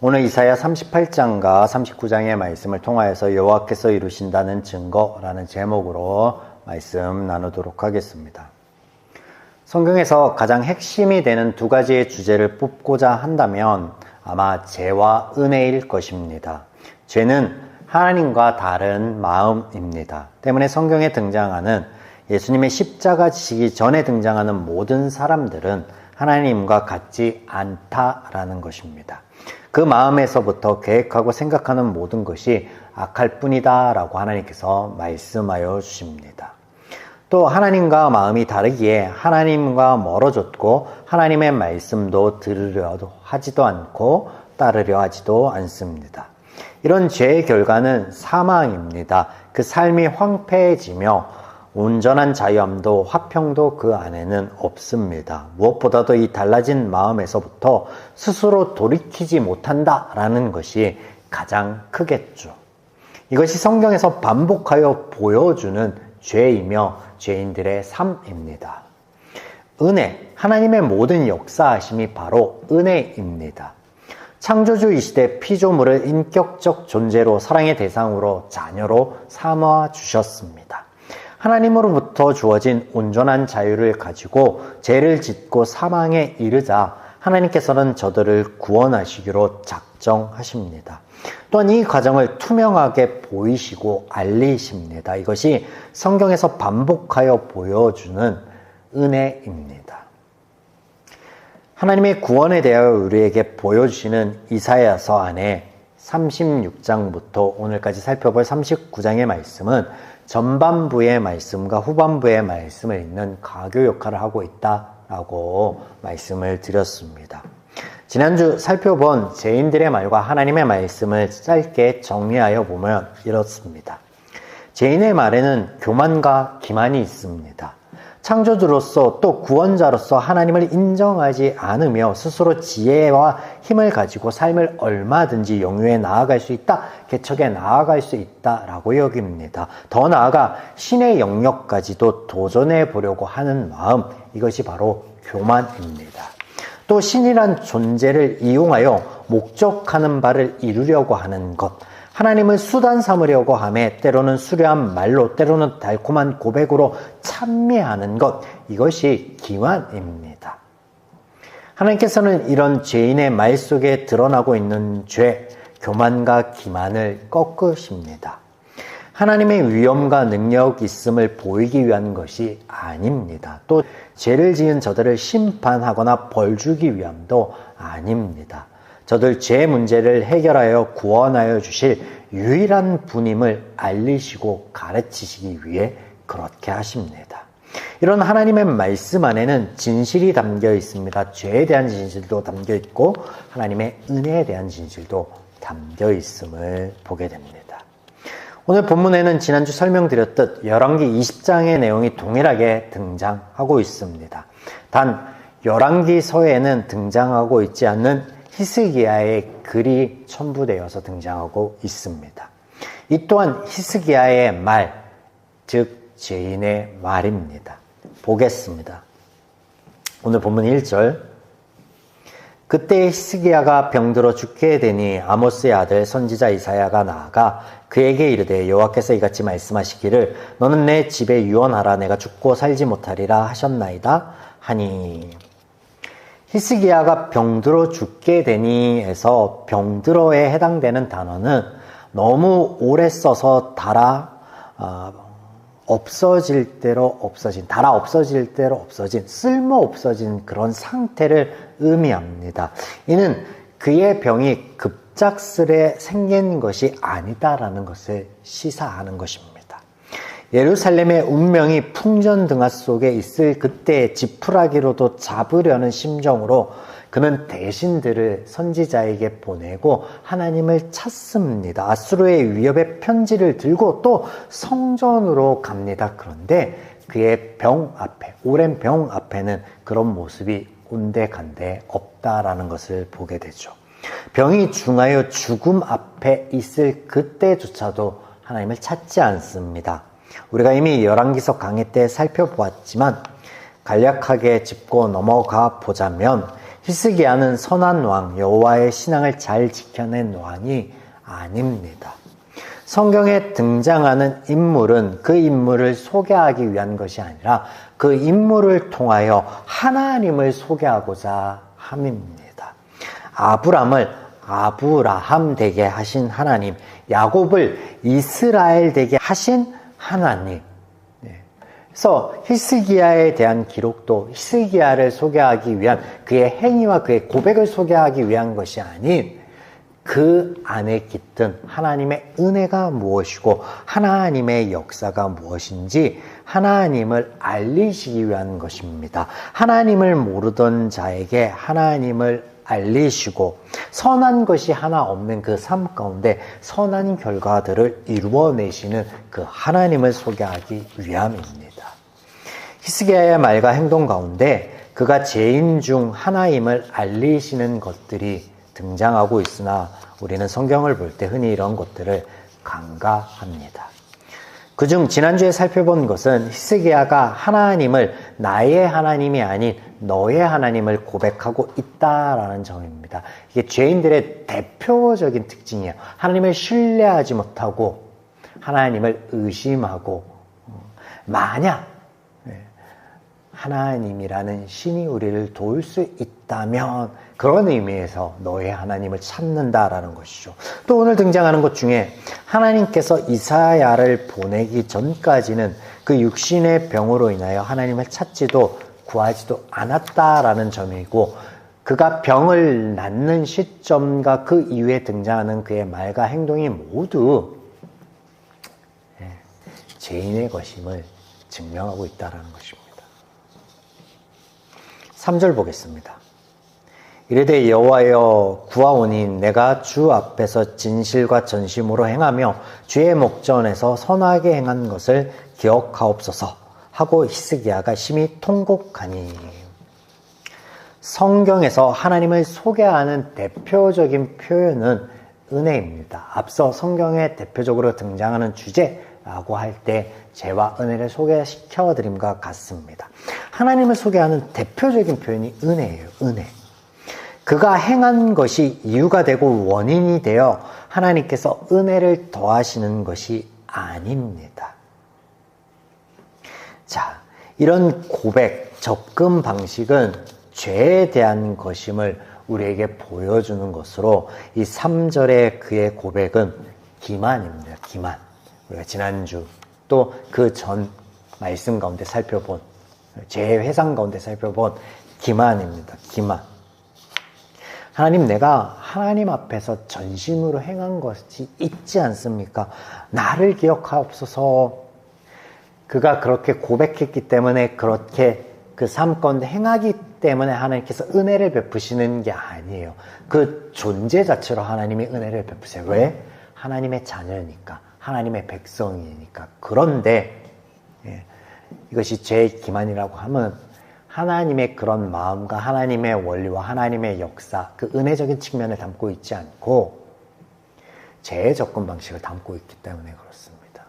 오늘 이사야 38장과 39장의 말씀을 통하여서 여호와께서 이루신다는 증거라는 제목으로 말씀 나누도록 하겠습니다. 성경에서 가장 핵심이 되는 두 가지의 주제를 뽑고자 한다면 아마 죄와 은혜일 것입니다. 죄는 하나님과 다른 마음입니다. 때문에 성경에 등장하는 예수님의 십자가 지시기 전에 등장하는 모든 사람들은 하나님과 같지 않다라는 것입니다. 그 마음에서부터 계획하고 생각하는 모든 것이 악할 뿐이다 라고 하나님께서 말씀하여 주십니다. 또 하나님과 마음이 다르기에 하나님과 멀어졌고 하나님의 말씀도 들으려 하지도 않고 따르려 하지도 않습니다. 이런 죄의 결과는 사망입니다. 그 삶이 황폐해지며 온전한 자유함도 화평도 그 안에는 없습니다. 무엇보다도 이 달라진 마음에서부터 스스로 돌이키지 못한다라는 것이 가장 크겠죠. 이것이 성경에서 반복하여 보여주는 죄이며 죄인들의 삶입니다. 은혜, 하나님의 모든 역사하심이 바로 은혜입니다. 창조주 이 시대 피조물을 인격적 존재로 사랑의 대상으로 자녀로 삼아 주셨습니다. 하나님으로부터 주어진 온전한 자유를 가지고 죄를 짓고 사망에 이르자 하나님께서는 저들을 구원하시기로 작정하십니다. 또한 이 과정을 투명하게 보이시고 알리십니다. 이것이 성경에서 반복하여 보여주는 은혜입니다. 하나님의 구원에 대하여 우리에게 보여주시는 이사야서 안에 36장부터 오늘까지 살펴볼 39장의 말씀은 전반부의 말씀과 후반부의 말씀을 읽는 가교 역할을 하고 있다라고 말씀을 드렸습니다. 지난주 살펴본 죄인들의 말과 하나님의 말씀을 짧게 정리하여 보면 이렇습니다. 죄인의 말에는 교만과 기만이 있습니다. 창조주로서 또 구원자로서 하나님을 인정하지 않으며 스스로 지혜와 힘을 가지고 삶을 얼마든지 영유에 나아갈 수 있다, 개척에 나아갈 수 있다라고 여깁니다. 더 나아가 신의 영역까지도 도전해 보려고 하는 마음, 이것이 바로 교만입니다. 또 신이란 존재를 이용하여 목적하는 바를 이루려고 하는 것, 하나님을 수단 삼으려고 하며 때로는 수려한 말로 때로는 달콤한 고백으로 찬미하는 것, 이것이 기만입니다. 하나님께서는 이런 죄인의 말 속에 드러나고 있는 죄, 교만과 기만을 꺾으십니다. 하나님의 위엄과 능력 있음을 보이기 위한 것이 아닙니다. 또 죄를 지은 저들을 심판하거나 벌 주기 위함도 아닙니다. 저들 죄 문제를 해결하여 구원하여 주실 유일한 분임을 알리시고 가르치시기 위해 그렇게 하십니다. 이런 하나님의 말씀 안에는 진실이 담겨 있습니다. 죄에 대한 진실도 담겨 있고 하나님의 은혜에 대한 진실도 담겨 있음을 보게 됩니다. 오늘 본문에는 지난주 설명드렸듯 열왕기 20장의 내용이 동일하게 등장하고 있습니다. 단 열왕기서에는 등장하고 있지 않는 히스기야의 글이 첨부되어서 등장하고 있습니다. 이 또한 히스기야의 말, 즉 죄인의 말입니다. 보겠습니다. 오늘 본문 1절. 그때 히스기야가 병들어 죽게 되니 아모스의 아들 선지자 이사야가 나아가 그에게 이르되 여호와께서 이같이 말씀하시기를 너는 내 집에 유언하라 내가 죽고 살지 못하리라 하셨나이다 하니. 히스기야가 병들어 죽게 되니에서 병들어에 해당되는 단어는 너무 오래 써서 없어질 대로 없어진, 달아 없어질 대로 없어진, 쓸모 없어진 그런 상태를 의미합니다. 이는 그의 병이 급작스레 생긴 것이 아니다라는 것을 시사하는 것입니다. 예루살렘의 운명이 풍전등화 속에 있을 그때 지푸라기로도 잡으려는 심정으로 그는 대신들을 선지자에게 보내고 하나님을 찾습니다. 아수르의 위협의 편지를 들고 또 성전으로 갑니다. 그런데 그의 병 앞에, 오랜 병 앞에는 그런 모습이 온데간데 없다라는 것을 보게 되죠. 병이 중하여 죽음 앞에 있을 그때조차도 하나님을 찾지 않습니다. 우리가 이미 열왕기서 강의 때 살펴보았지만 간략하게 짚고 넘어가 보자면 히스기야는 선한 왕 여호와의 신앙을 잘 지켜낸 왕이 아닙니다. 성경에 등장하는 인물은 그 인물을 소개하기 위한 것이 아니라 그 인물을 통하여 하나님을 소개하고자 함입니다. 아브람을 아브라함 되게 하신 하나님, 야곱을 이스라엘 되게 하신 하나님. 그래서 히스기야에 대한 기록도 히스기야를 소개하기 위한 그의 행위와 그의 고백을 소개하기 위한 것이 아닌 그 안에 깃든 하나님의 은혜가 무엇이고 하나님의 역사가 무엇인지 하나님을 알리시기 위한 것입니다. 하나님을 모르던 자에게 하나님을 알리시고 선한 것이 하나 없는 그 삶 가운데 선한 결과들을 이루어내시는 그 하나님을 소개하기 위함입니다. 히스기야의 말과 행동 가운데 그가 죄인 중 하나임을 알리시는 것들이 등장하고 있으나 우리는 성경을 볼 때 흔히 이런 것들을 간과합니다. 그중 지난주에 살펴본 것은 히스기야가 하나님을 나의 하나님이 아닌 너의 하나님을 고백하고 있다라는 점입니다. 이게 죄인들의 대표적인 특징이에요. 하나님을 신뢰하지 못하고 하나님을 의심하고 만약 하나님이라는 신이 우리를 도울 수 있다면 그런 의미에서 너의 하나님을 찾는다라는 것이죠. 또 오늘 등장하는 것 중에 하나님께서 이사야를 보내기 전까지는 그 육신의 병으로 인하여 하나님을 찾지도 구하지도 않았다라는 점이고 그가 병을 낫는 시점과 그 이후에 등장하는 그의 말과 행동이 모두 죄인의 것임을 증명하고 있다는 것입니다. 3절 보겠습니다. 이르되 여호와여 구하오니 내가 주 앞에서 진실과 전심으로 행하며 주의 목전에서 선하게 행한 것을 기억하옵소서 하고 히스기야가 심히 통곡하니. 성경에서 하나님을 소개하는 대표적인 표현은 은혜입니다. 앞서 성경에 대표적으로 등장하는 주제라고 할 때 죄와 은혜를 소개시켜 드림과 같습니다. 하나님을 소개하는 대표적인 표현이 은혜예요. 은혜. 그가 행한 것이 이유가 되고 원인이 되어 하나님께서 은혜를 더하시는 것이 아닙니다. 자, 이런 고백, 접근 방식은 죄에 대한 것임을 우리에게 보여주는 것으로 이 3절의 그의 고백은 기만입니다. 기만. 우리가 지난주 또 그 전 말씀 가운데 살펴본 죄의 회상 가운데 살펴본 기만입니다. 기만. 하나님, 내가 하나님 앞에서 전심으로 행한 것이 있지 않습니까? 나를 기억하옵소서. 그가 그렇게 고백했기 때문에 그렇게 그 삶 가운데 행하기 때문에 하나님께서 은혜를 베푸시는 게 아니에요. 그 존재 자체로 하나님이 은혜를 베푸세요. 왜? 하나님의 자녀니까, 하나님의 백성이니까. 그런데 이것이 죄의 기만이라고 하면 하나님의 그런 마음과 하나님의 원리와 하나님의 역사, 그 은혜적인 측면을 담고 있지 않고 죄의 접근 방식을 담고 있기 때문에 그렇습니다.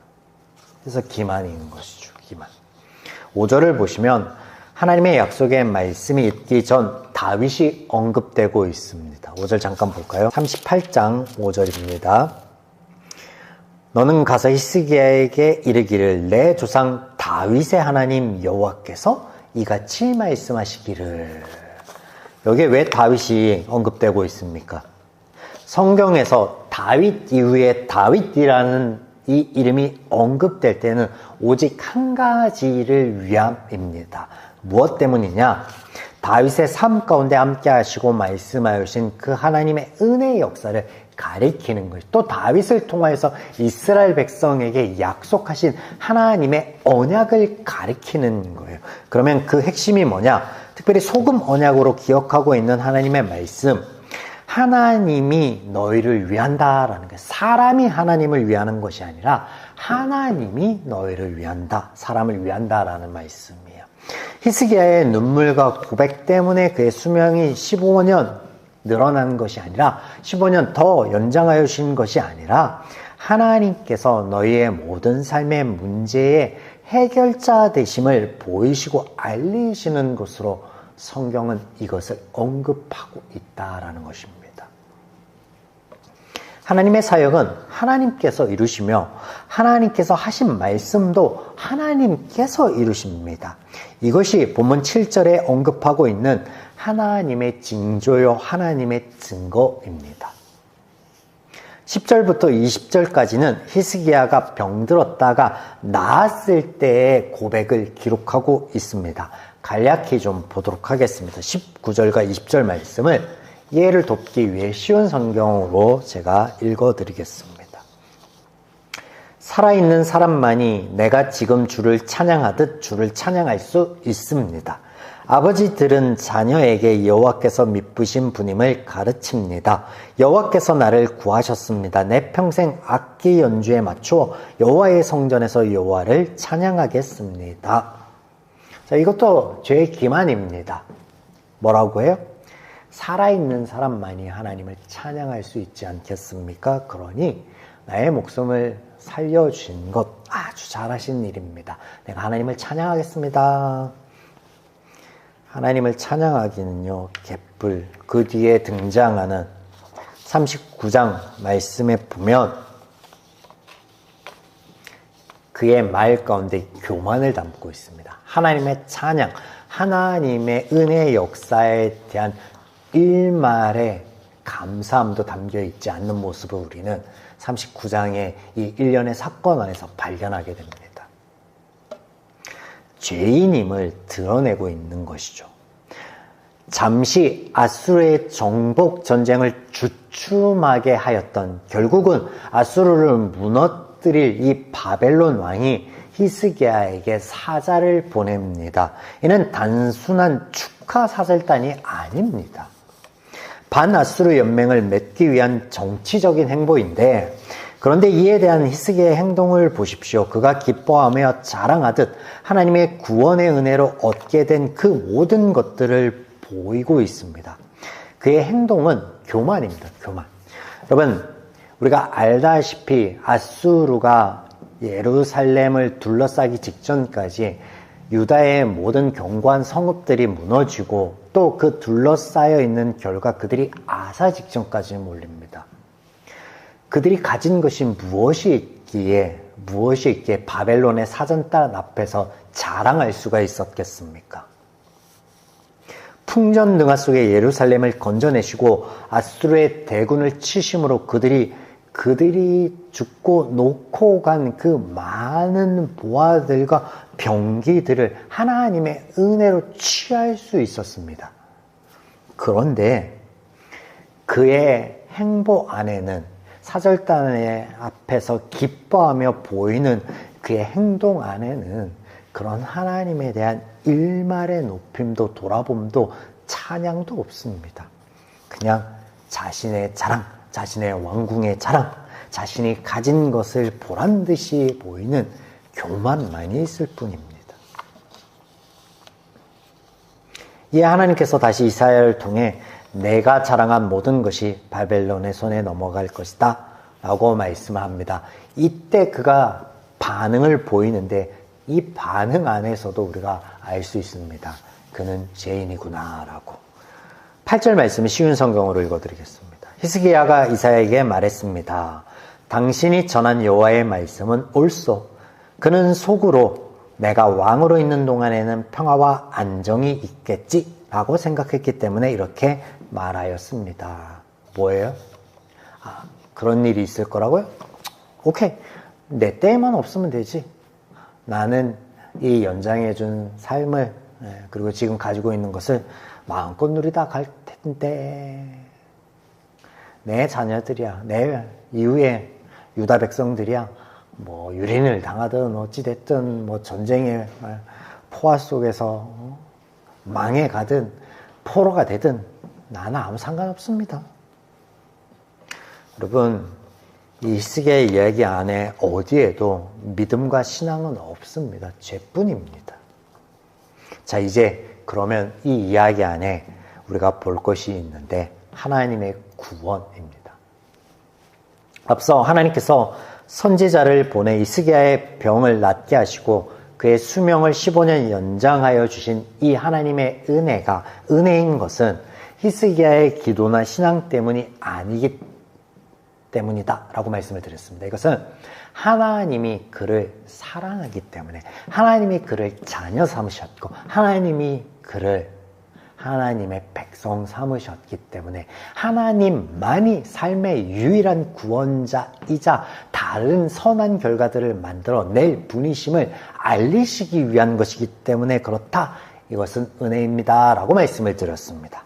그래서 기만인 것이죠. 기만. 5절을 보시면 하나님의 약속의 말씀이 있기 전 다윗이 언급되고 있습니다. 5절 잠깐 볼까요? 38장 5절입니다. 너는 가서 히스기야에게 이르기를 내 조상 다윗의 하나님 여호와께서 이같이 말씀하시기를. 여기에 왜 다윗이 언급되고 있습니까? 성경에서 다윗 이후에 다윗이라는 이 이름이 언급될 때는 오직 한 가지를 위함입니다. 무엇 때문이냐? 다윗의 삶 가운데 함께 하시고 말씀하신 그 하나님의 은혜의 역사를 가리키는 거예요. 또 다윗을 통하여서 이스라엘 백성에게 약속하신 하나님의 언약을 가리키는 거예요. 그러면 그 핵심이 뭐냐? 특별히 소금 언약으로 기억하고 있는 하나님의 말씀. 하나님이 너희를 위한다라는 거예요. 사람이 하나님을 위하는 것이 아니라 하나님이 너희를 위한다. 사람을 위한다라는 말씀이에요. 히스기야의 눈물과 고백 때문에 그의 수명이 15년 늘어난 것이 아니라 15년 더 연장하여 주신 것이 아니라 하나님께서 너희의 모든 삶의 문제의 해결자 되심을 보이시고 알리시는 것으로 성경은 이것을 언급하고 있다라는 것입니다. 하나님의 사역은 하나님께서 이루시며 하나님께서 하신 말씀도 하나님께서 이루십니다. 이것이 본문 7절에 언급하고 있는 하나님의 징조요 하나님의 증거입니다. 10절부터 20절까지는 히스기야가 병들었다가 나았을 때의 고백을 기록하고 있습니다. 간략히 좀 보도록 하겠습니다. 19절과 20절 말씀을 이해를 돕기 위해 쉬운 성경으로 제가 읽어드리겠습니다. 살아있는 사람만이 내가 지금 주를 찬양하듯 주를 찬양할 수 있습니다. 아버지들은 자녀에게 여호와께서 미쁘신 분임을 가르칩니다. 여호와께서 나를 구하셨습니다. 내 평생 악기 연주에 맞추어 여호와의 성전에서 여호와를 찬양하겠습니다. 자, 이것도 죄의 기만입니다. 뭐라고 해요? 살아있는 사람만이 하나님을 찬양할 수 있지 않겠습니까? 그러니 나의 목숨을 살려주신 것 아주 잘하신 일입니다. 내가 하나님을 찬양하겠습니다. 하나님을 찬양하기는요, 개뿔. 그 뒤에 등장하는 39장 말씀에 보면 그의 말 가운데 교만을 담고 있습니다. 하나님의 찬양, 하나님의 은혜 역사에 대한 일말의 감사함도 담겨 있지 않는 모습을 우리는 39장의 이 일련의 사건 안에서 발견하게 됩니다. 죄인임을 드러내고 있는 것이죠. 잠시 아수르의 정복 전쟁을 주춤하게 하였던, 결국은 아수르를 무너뜨릴 이 바벨론 왕이 히스기야에게 사자를 보냅니다. 이는 단순한 축하 사절단이 아닙니다. 반아수르 연맹을 맺기 위한 정치적인 행보인데, 그런데 이에 대한 히스기야의 행동을 보십시오. 그가 기뻐하며 자랑하듯 하나님의 구원의 은혜로 얻게 된 그 모든 것들을 보이고 있습니다. 그의 행동은 교만입니다. 교만. 여러분, 우리가 알다시피 아수르가 예루살렘을 둘러싸기 직전까지 유다의 모든 견고한 성읍들이 무너지고 또 그 둘러싸여 있는 결과 그들이 아사 직전까지 몰립니다. 그들이 가진 것이 무엇이 있기에 바벨론의 사전단 앞에서 자랑할 수가 있었겠습니까? 풍전등화 속에 예루살렘을 건져내시고 아수르의 대군을 치심으로 그들이 죽고 놓고 간 그 많은 보화들과 병기들을 하나님의 은혜로 취할 수 있었습니다. 그런데 그의 행보 안에는, 사절단의 앞에서 기뻐하며 보이는 그의 행동 안에는 그런 하나님에 대한 일말의 높임도 돌아봄도 찬양도 없습니다. 그냥 자신의 자랑, 자신의 왕궁의 자랑, 자신이 가진 것을 보란듯이 보이는 교만만이 있을 뿐입니다. 이에 하나님께서 다시 이사야를 통해 내가 자랑한 모든 것이 바벨론의 손에 넘어갈 것이다 라고 말씀합니다. 이때 그가 반응을 보이는데 이 반응 안에서도 우리가 알 수 있습니다. 그는 죄인이구나 라고. 8절 말씀이 쉬운 성경으로 읽어드리겠습니다. 히스기야가 이사야에게 말했습니다. 당신이 전한 여호와의 말씀은 옳소. 그는 속으로 내가 왕으로 있는 동안에는 평화와 안정이 있겠지 라고 생각했기 때문에 이렇게 말하였습니다. 뭐예요? 그런 일이 있을 거라고요? 오케이. 내 때에만 없으면 되지. 나는 이 연장해준 삶을, 그리고 지금 가지고 있는 것을 마음껏 누리다 갈 텐데, 내 자녀들이야, 내 이후에 유다 백성들이야, 뭐 유린을 당하든 어찌됐든 뭐 전쟁의 포화 속에서 망해 가든 포로가 되든 나는 아무 상관없습니다. 여러분, 이 히스기야의 이야기 안에 어디에도 믿음과 신앙은 없습니다. 죄뿐입니다. 자, 이제 그러면 이 이야기 안에 우리가 볼 것이 있는데 하나님의 구원입니다. 앞서 하나님께서 선지자를 보내 히스기야의 병을 낫게 하시고 그의 수명을 15년 연장하여 주신 이 하나님의 은혜가 은혜인 것은 히스기야의 기도나 신앙 때문이 아니기 때문이다 라고 말씀을 드렸습니다. 이것은 하나님이 그를 사랑하기 때문에, 하나님이 그를 자녀 삼으셨고 하나님이 그를 하나님의 백성 삼으셨기 때문에 하나님만이 삶의 유일한 구원자이자 다른 선한 결과들을 만들어낼 분이심을 알리시기 위한 것이기 때문에 그렇다. 이것은 은혜입니다 라고 말씀을 드렸습니다.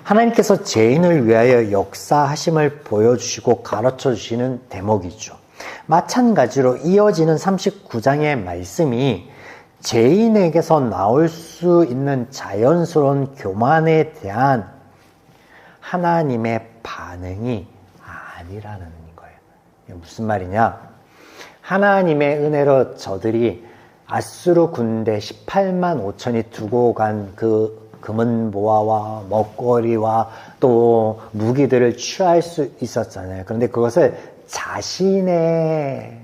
하나님께서 죄인을 위하여 역사하심을 보여주시고 가르쳐주시는 대목이죠. 마찬가지로 이어지는 39장의 말씀이 죄인에게서 나올 수 있는 자연스러운 교만에 대한 하나님의 반응이 아니라는 거예요. 이게 무슨 말이냐? 하나님의 은혜로 저들이 아수르 군대 18만 5천이 두고 간 그 금은 보화와 먹거리와 또 무기들을 취할 수 있었잖아요. 그런데 그것을 자신의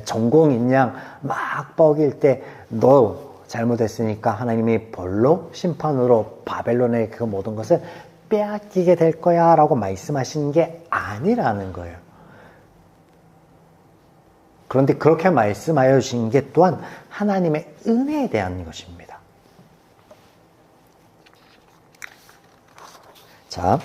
전공인 양 막 뻐길 때 너 잘못했으니까 하나님이 벌로 심판으로 바벨론의 그 모든 것을 빼앗기게 될 거야 라고 말씀하신 게 아니라는 거예요. 그런데 그렇게 말씀하여 주신 게 또한 하나님의 은혜에 대한 것입니다. 자,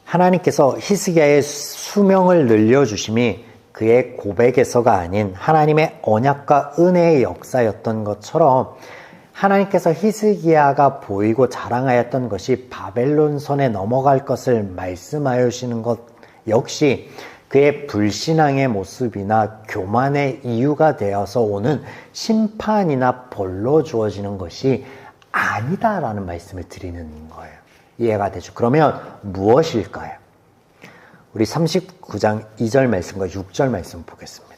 하나님께서 히스기야의 수명을 늘려주심이 그의 고백에서가 아닌 하나님의 언약과 은혜의 역사였던 것처럼 하나님께서 히스기야가 보이고 자랑하였던 것이 바벨론 손에 넘어갈 것을 말씀하여 주시는 것 역시 그의 불신앙의 모습이나 교만의 이유가 되어서 오는 심판이나 벌로 주어지는 것이 아니다라는 말씀을 드리는 거예요. 이해가 되죠? 그러면 무엇일까요? 우리 39장 2절 말씀과 6절 말씀 보겠습니다.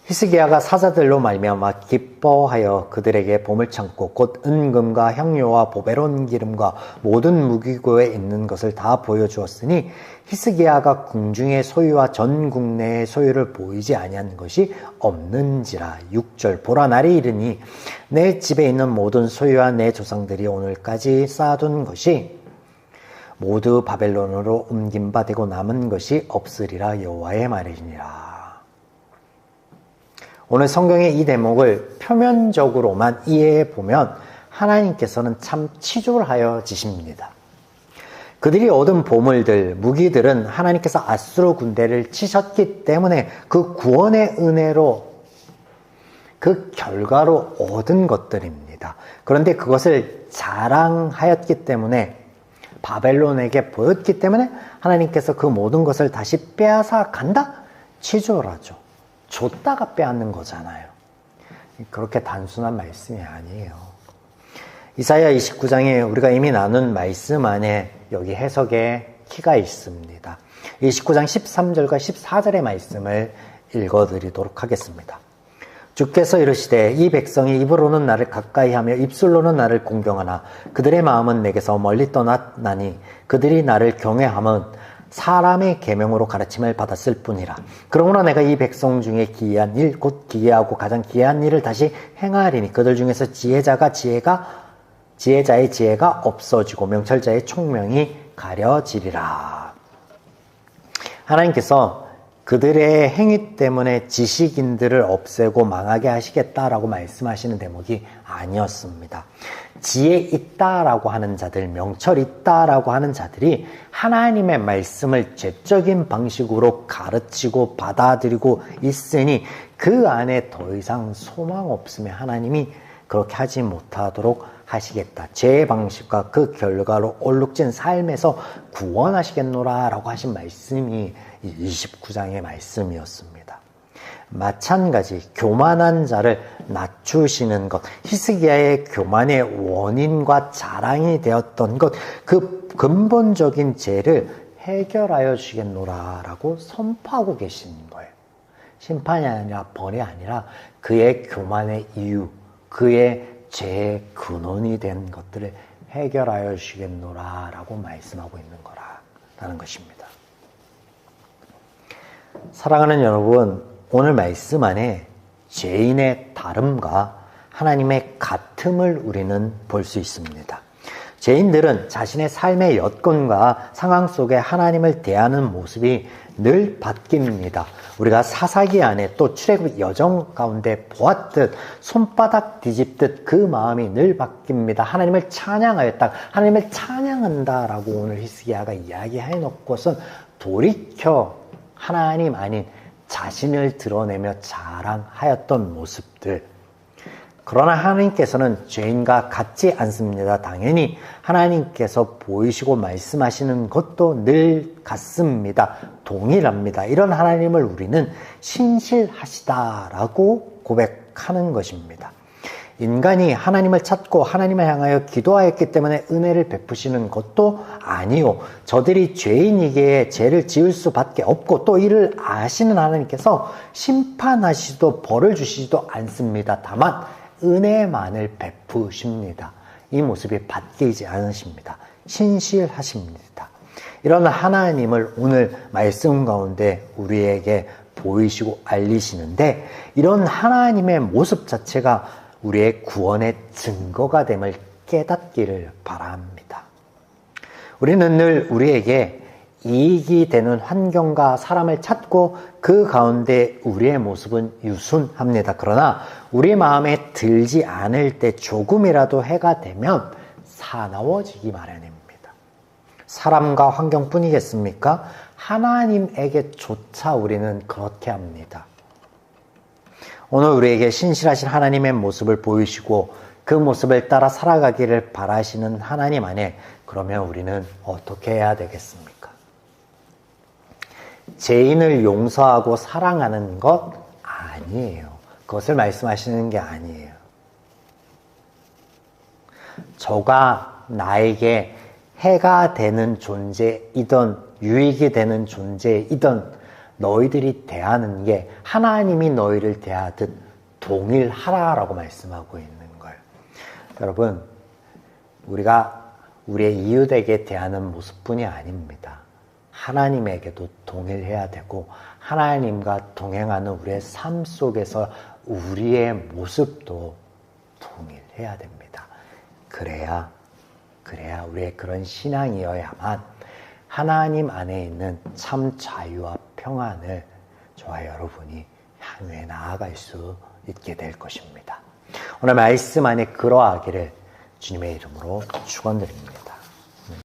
히스기야가 사자들로 말미암아 기뻐하여 그들에게 보물 창고 곧 은금과 향료와 보배로운 기름과 모든 무기고에 있는 것을 다 보여주었으니 히스기야가 궁중의 소유와 전 국내의 소유를 보이지 아니한 것이 없는지라. 6절 보라 날이 이르니 내 집에 있는 모든 소유와 내 조상들이 오늘까지 쌓아둔 것이 모두 바벨론으로 옮긴 바 되고 남은 것이 없으리라. 여호와의 말이니라. 오늘 성경의 이 대목을 표면적으로만 이해해 보면 하나님께서는 참 치졸하여 지십니다. 그들이 얻은 보물들, 무기들은 하나님께서 아수르 군대를 치셨기 때문에 그 구원의 은혜로 그 결과로 얻은 것들입니다. 그런데 그것을 자랑하였기 때문에 바벨론에게 보였기 때문에 하나님께서 그 모든 것을 다시 빼앗아 간다? 치졸하죠. 줬다가 빼앗는 거잖아요. 그렇게 단순한 말씀이 아니에요. 이사야 29장에 우리가 이미 나눈 말씀 안에 여기 해석의 키가 있습니다. 29장 13절과 14절의 말씀을 읽어드리도록 하겠습니다. 주께서 이르시되 이 백성이 입으로는 나를 가까이하며 입술로는 나를 공경하나 그들의 마음은 내게서 멀리 떠났나니 그들이 나를 경외함은 사람의 계명으로 가르침을 받았을 뿐이라. 그러므로 내가 이 백성 중에 기이한 일 곧 기이하고 가장 기이한 일을 다시 행하리니 그들 중에서 지혜자의 지혜가 없어지고 명철자의 총명이 가려지리라. 하나님께서 그들의 행위 때문에 지식인들을 없애고 망하게 하시겠다라고 말씀하시는 대목이 아니었습니다. 지혜 있다라고 하는 자들, 명철 있다라고 하는 자들이 하나님의 말씀을 죄적인 방식으로 가르치고 받아들이고 있으니 그 안에 더 이상 소망 없으면 하나님이 그렇게 하지 못하도록 하시겠다. 제 방식과 그 결과로 얼룩진 삶에서 구원하시겠노라 라고 하신 말씀이 29장의 말씀이었습니다. 마찬가지 교만한 자를 낮추시는 것, 히스기야의 교만의 원인과 자랑이 되었던 것, 그 근본적인 죄를 해결하여 주시겠노라 라고 선포하고 계신 거예요. 심판이 아니라 벌이 아니라 그의 교만의 이유, 그의 죄의 근원이 된 것들을 해결하여 주시겠노라 라고 말씀하고 있는 거라는 것입니다. 사랑하는 여러분, 오늘 말씀 안에 죄인의 다름과 하나님의 같음을 우리는 볼 수 있습니다. 죄인들은 자신의 삶의 여건과 상황 속에 하나님을 대하는 모습이 늘 바뀝니다. 우리가 사사기 안에 또 출애굽 여정 가운데 보았듯 손바닥 뒤집듯 그 마음이 늘 바뀝니다. 하나님을 찬양하였다. 하나님을 찬양한다라고 오늘 히스기야가 이야기해 놓고선 돌이켜 하나님 아닌 자신을 드러내며 자랑하였던 모습들. 그러나 하나님께서는 죄인과 같지 않습니다. 당연히 하나님께서 보이시고 말씀하시는 것도 늘 같습니다. 동일합니다. 이런 하나님을 우리는 신실하시다라고 고백하는 것입니다. 인간이 하나님을 찾고 하나님을 향하여 기도하였기 때문에 은혜를 베푸시는 것도 아니요. 저들이 죄인이기에 죄를 지을 수밖에 없고 또 이를 아시는 하나님께서 심판하시지도 벌을 주시지도 않습니다. 다만 은혜만을 베푸십니다. 이 모습이 바뀌지 않으십니다. 신실하십니다. 이런 하나님을 오늘 말씀 가운데 우리에게 보이시고 알리시는데 이런 하나님의 모습 자체가 우리의 구원의 증거가 됨을 깨닫기를 바랍니다. 우리는 늘 우리에게 이익이 되는 환경과 사람을 찾고 그 가운데 우리의 모습은 유순합니다. 그러나 우리 마음에 들지 않을 때 조금이라도 해가 되면 사나워지기 마련입니다. 사람과 환경뿐이겠습니까? 하나님에게조차 우리는 그렇게 합니다. 오늘 우리에게 신실하신 하나님의 모습을 보이시고 그 모습을 따라 살아가기를 바라시는 하나님 안에 그러면 우리는 어떻게 해야 되겠습니까? 죄인을 용서하고 사랑하는 것 아니에요. 그것을 말씀하시는 게 아니에요. 저가 나에게 해가 되는 존재이던 유익이 되는 존재이던 너희들이 대하는 게 하나님이 너희를 대하듯 동일하라라고 말씀하고 있는 거예요. 여러분, 우리가 우리의 이웃에게 대하는 모습뿐이 아닙니다. 하나님에게도 동일해야 되고 하나님과 동행하는 우리의 삶 속에서 우리의 모습도 동일해야 됩니다. 그래야 우리의 그런 신앙이어야만 하나님 안에 있는 참 자유와 평안을 저와 여러분이 향해 나아갈 수 있게 될 것입니다. 오늘 말씀 안에 그러하기를 주님의 이름으로 축원드립니다.